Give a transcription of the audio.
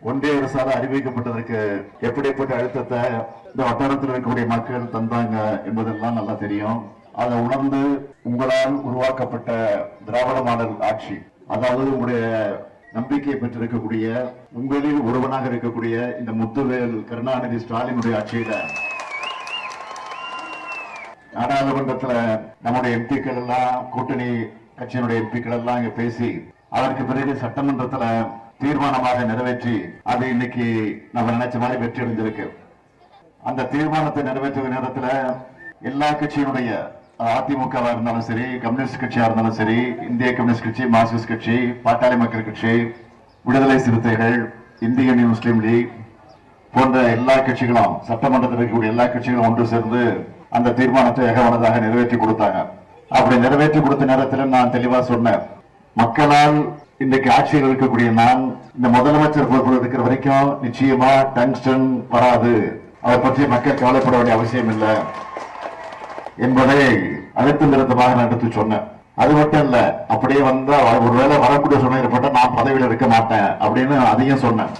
ஒன்றிய அரசால் அறிவிக்கப்பட்டதற்கு எப்படிப்பட்ட அழுத்தத்தை இந்த வட்டாரத்தில் இருக்கக்கூடிய மக்கள் தந்தாங்க என்பதெல்லாம் நல்லா தெரியும். அதை உணர்ந்து உங்களால் உருவாக்கப்பட்ட திராவிட மாடல் ஆட்சி, அதாவது உங்களுடைய நம்பிக்கையை பெற்றிருக்கக்கூடிய உங்களில் ஒருவனாக இருக்கக்கூடிய இந்த முத்துவேல் கருணாநிதி ஸ்டாலினுடைய ஆட்சியில நாடாளுமன்றத்துல நம்முடைய எம்பிக்கள் எல்லாம், கூட்டணி கட்சியினுடைய எம்பிக்கள் எல்லாம் இங்க பேசி அதற்கு பிறகு சட்டமன்றத்துல தீர்மானமாக நிறைவேற்றி அது இன்னைக்கு நம்ம நினைச்ச மாதிரி வெற்றி அடைஞ்சிருக்கு. அந்த தீர்மானத்தை நிறைவேற்றுகிற நேரத்தில் எல்லா கட்சியினுடைய, அதிமுகவா இருந்தாலும் சரி, கம்யூனிஸ்ட் கட்சியா இருந்தாலும் சரி, இந்திய கம்யூனிஸ்ட் கட்சி, மார்க்சிஸ்ட் கட்சி, பாட்டாளி மக்கள் கட்சி, விடுதலை சிறுத்தைகள், இந்திய யூனியன் முஸ்லீம் லீக் போன்ற எல்லா கட்சிகளும், சட்டமன்றத்தில் இருக்கக்கூடிய எல்லா கட்சிகளும் ஒன்று சேர்ந்து அந்த தீர்மானத்தை ஏகமனதாக நிறைவேற்றி கொடுத்தாங்க. அப்படி நிறைவேற்றி கொடுத்த நேரத்தில் நான் தெளிவா சொன்னேன், மக்களால் இன்றைக்கு ஆட்சியில் இருக்கக்கூடிய நான் இந்த முதலமைச்சர் பொறுப்பில் இருக்கிற வரைக்கும் நிச்சயமா டங்ஸ்டன் வராது, அதை பற்றி மக்கள் கவலைப்பட வேண்டிய அவசியம் இல்லை என்பதை அழுத்தம் திருத்தமாக நான் எடுத்து சொன்னேன். அது மட்டும் இல்ல, அப்படியே வந்தா ஒருவேளை வரக்கூடிய சூழ்நிலை ஏற்பட்ட நான் பதவியில் இருக்க மாட்டேன் அப்படின்னு அதையும் சொன்னேன்.